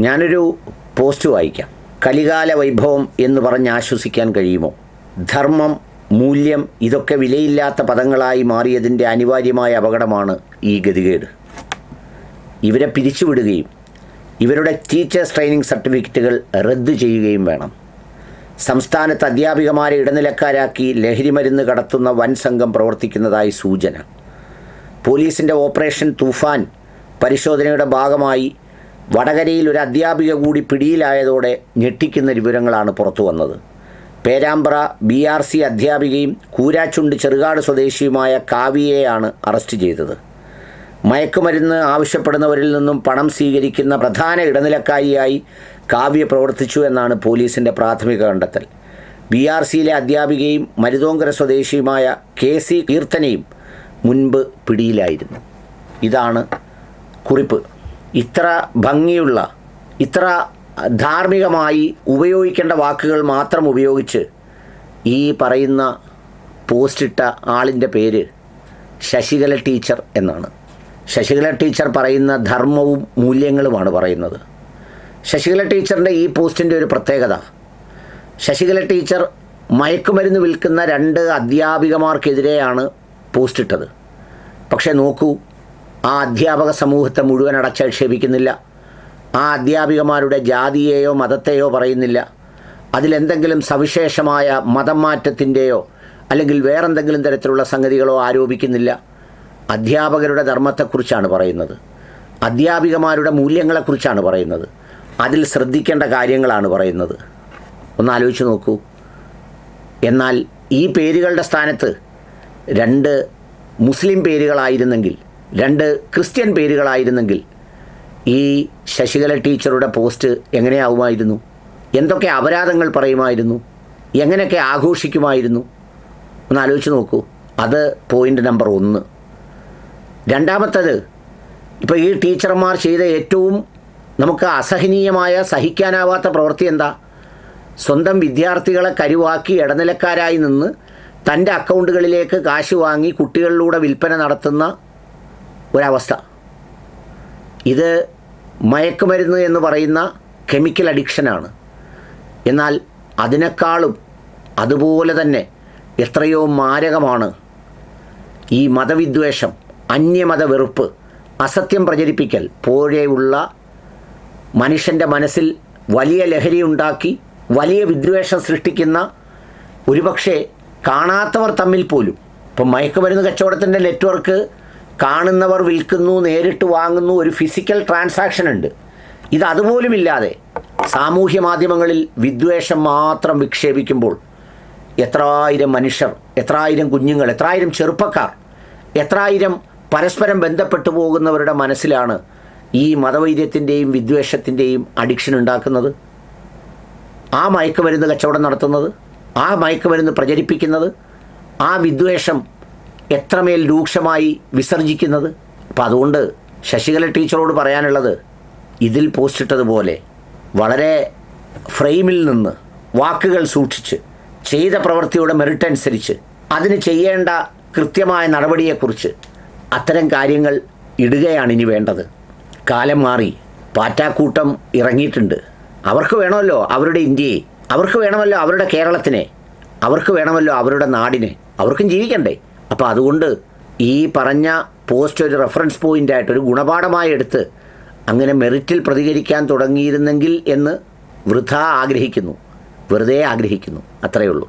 ഞാനൊരു പോസ്റ്റ് വായിക്കാം. കലികാല വൈഭവം എന്ന് പറഞ്ഞ് ആശ്വസിക്കാൻ കഴിയുമോ? ധർമ്മം, മൂല്യം ഇതൊക്കെ വിലയില്ലാത്ത പദങ്ങളായി മാറിയതിൻ്റെ അനിവാര്യമായ അപകടമാണ് ഈ ഗതികേട്. ഇവരെ പിരിച്ചുവിടുകയും ഇവരുടെ ടീച്ചേഴ്സ് ട്രെയിനിങ് സർട്ടിഫിക്കറ്റുകൾ റദ്ദു ചെയ്യുകയും വേണം. സംസ്ഥാനത്ത് അധ്യാപികമാരെ ഇടനിലക്കാരാക്കി ലഹരിമരുന്ന് കടത്തുന്ന വൻ സംഘം പ്രവർത്തിക്കുന്നതായി സൂചന. പോലീസിൻ്റെ ഓപ്പറേഷൻ തൂഫാൻ പരിശോധനയുടെ ഭാഗമായി വടകരയിൽ ഒരു അധ്യാപിക കൂടി പിടിയിലായതോടെ ഞെട്ടിക്കുന്ന വിവരങ്ങളാണ് പുറത്തു വന്നത്. പേരാമ്പ്ര BRC അധ്യാപികയും കൂരാച്ചുണ്ട് ചെറുകാട് സ്വദേശിയുമായ കാവ്യയെയാണ് അറസ്റ്റ് ചെയ്തത്. മയക്കുമരുന്ന് ആവശ്യപ്പെടുന്നവരിൽ നിന്നും പണം സ്വീകരിക്കുന്ന പ്രധാന ഇടനിലക്കാരിയായി കാവ്യ പ്രവർത്തിച്ചു എന്നാണ് പോലീസിൻ്റെ പ്രാഥമിക കണ്ടെത്തൽ. BRCയിലെ അധ്യാപികയും മരുതോങ്കര സ്വദേശിയുമായ KC കീർത്തനയും മുൻപ് പിടിയിലായിരുന്നു. ഇതാണ് കുറിപ്പ്. ഇത്ര ഭംഗിയുള്ള, ഇത്ര ധാർമ്മികമായി ഉപയോഗിക്കേണ്ട വാക്കുകൾ മാത്രം ഉപയോഗിച്ച് ഈ പറയുന്ന പോസ്റ്റിട്ട ആളിൻ്റെ പേര് ശശികല ടീച്ചർ എന്നാണ്. ശശികല ടീച്ചർ പറയുന്ന ധർമ്മവും മൂല്യങ്ങളുമാണ് പറയുന്നത്. ശശികല ടീച്ചറിൻ്റെ ഈ പോസ്റ്റിൻ്റെ ഒരു പ്രത്യേകത, ശശികല ടീച്ചർ മയക്കുമരുന്ന് വിൽക്കുന്ന 2 അധ്യാപികമാർക്കെതിരെയാണ് പോസ്റ്റിട്ടത്. പക്ഷേ നോക്കൂ, ആ അധ്യാപക സമൂഹത്തെ മുഴുവൻ അടച്ചാക്ഷേപിക്കുന്നില്ല. ആ അധ്യാപികമാരുടെ ജാതിയെയോ മതത്തെയോ പറയുന്നില്ല. അതിലെന്തെങ്കിലും സവിശേഷമായ മതം മാറ്റത്തിൻ്റെയോ അല്ലെങ്കിൽ വേറെന്തെങ്കിലും തരത്തിലുള്ള സംഗതികളോ ആരോപിക്കുന്നില്ല. അധ്യാപകരുടെ ധർമ്മത്തെക്കുറിച്ചാണ് പറയുന്നത്. അധ്യാപികമാരുടെ മൂല്യങ്ങളെക്കുറിച്ചാണ് പറയുന്നത്. അതിൽ ശ്രദ്ധിക്കേണ്ട കാര്യങ്ങളാണ് പറയുന്നത്. ഒന്ന് ആലോചിച്ച് നോക്കൂ. എന്നാൽ ഈ പേരുകളുടെ സ്ഥാനത്ത് 2 മുസ്ലിം പേരുകളായിരുന്നെങ്കിൽ, 2 ക്രിസ്ത്യൻ പേരുകളായിരുന്നെങ്കിൽ ഈ ശശികല ടീച്ചറുടെ പോസ്റ്റ് എങ്ങനെയാവുമായിരുന്നു? എന്തൊക്കെ അപരാധങ്ങൾ പറയുമായിരുന്നു? എങ്ങനെയൊക്കെ ആഘോഷിക്കുമായിരുന്നു? ഒന്ന് ആലോചിച്ച് നോക്കൂ. അത് പോയിൻ്റ് നമ്പർ 1. രണ്ടാമത്തേത്, ഇപ്പോൾ ഈ ടീച്ചർമാർ ചെയ്ത ഏറ്റവും നമുക്ക് അസഹനീയമായ, സഹിക്കാനാവാത്ത പ്രവൃത്തി എന്താ? സ്വന്തം വിദ്യാർത്ഥികളെ കരുവാക്കി ഇടനിലക്കാരായി നിന്ന് തൻ്റെ അക്കൗണ്ടുകളിലേക്ക് കാശ് വാങ്ങി കുട്ടികളിലൂടെ വിൽപ്പന നടത്തുന്ന ഒരവസ്ഥ. ഇത് മയക്കുമരുന്ന് എന്ന് പറയുന്ന കെമിക്കൽ അഡിക്ഷനാണ്. എന്നാൽ അതിനേക്കാളും അതുപോലെ തന്നെ എത്രയോ മാരകമാണ് ഈ മതവിദ്വേഷം, അന്യമത വെറുപ്പ്, അസത്യം പ്രചരിപ്പിക്കൽ പോലെയുള്ള മനുഷ്യൻ്റെ മനസ്സിൽ വലിയ ലഹരി ഉണ്ടാക്കി വലിയ വിദ്വേഷം സൃഷ്ടിക്കുന്ന, ഒരുപക്ഷെ കാണാത്തവർ തമ്മിൽ പോലും. ഇപ്പം മയക്കുമരുന്ന് കച്ചവടത്തിൻ്റെ നെറ്റ്വർക്ക് കാണുന്നവർ വിൽക്കുന്നു, നേരിട്ട് വാങ്ങുന്നു, ഒരു ഫിസിക്കൽ ട്രാൻസാക്ഷൻ ഉണ്ട്. ഇത് അതുപോലുമില്ലാതെ സാമൂഹ്യ മാധ്യമങ്ങളിൽ വിദ്വേഷം മാത്രം വിക്ഷേപിക്കുമ്പോൾ എത്രായിരം മനുഷ്യർ, എത്രായിരം കുഞ്ഞുങ്ങൾ, എത്രായിരം ചെറുപ്പക്കാർ, എത്രായിരം പരസ്പരം ബന്ധപ്പെട്ടു പോകുന്നവരുടെ മനസ്സിലാണ് ഈ മതവൈര്യത്തിൻ്റെയും വിദ്വേഷത്തിൻ്റെയും അഡിക്ഷൻ ഉണ്ടാക്കുന്നത്? ആ മയക്കുമരുന്ന് കച്ചവടം നടത്തുന്നത്, ആ മയക്കുമരുന്ന് പ്രചരിപ്പിക്കുന്നത്, ആ വിദ്വേഷം എത്രമേൽ രൂക്ഷമായി വിസർജിക്കുന്നത്. അപ്പം അതുകൊണ്ട് ശശികല ടീച്ചറോട് പറയാനുള്ളത്, ഇതിൽ പോസ്റ്റിട്ടതുപോലെ വളരെ ഫ്രെയിമിൽ നിന്ന് വാക്കുകൾ സൂക്ഷിച്ച്, ചെയ്ത പ്രവൃത്തിയുടെ മെറിറ്റ് അനുസരിച്ച്, അതിന് ചെയ്യേണ്ട കൃത്യമായ നടപടിയെക്കുറിച്ച് അത്തരം കാര്യങ്ങൾ ഇടുകയാണ് ഇനി വേണ്ടത്. കാലം മാറി, പാറ്റാക്കൂട്ടം ഇറങ്ങിയിട്ടുണ്ട്. അവർക്ക് വേണമല്ലോ അവരുടെ ഇന്ത്യയെ, അവർക്ക് വേണമല്ലോ അവരുടെ കേരളത്തിനെ, അവർക്ക് വേണമല്ലോ അവരുടെ നാടിനെ, അവർക്കും ജീവിക്കണ്ടേ? അപ്പോൾ അതുകൊണ്ട് ഈ പറഞ്ഞ പോസ്റ്റ് ഒരു റെഫറൻസ് പോയിൻ്റായിട്ട്, ഒരു ഗുണപാഠമായി എടുത്ത് അങ്ങനെ മെറിറ്റിൽ പ്രതികരിക്കാൻ തുടങ്ങിയിരുന്നെങ്കിൽ എന്ന് വെറുതെ ആഗ്രഹിക്കുന്നു. അത്രയേ ഉള്ളൂ.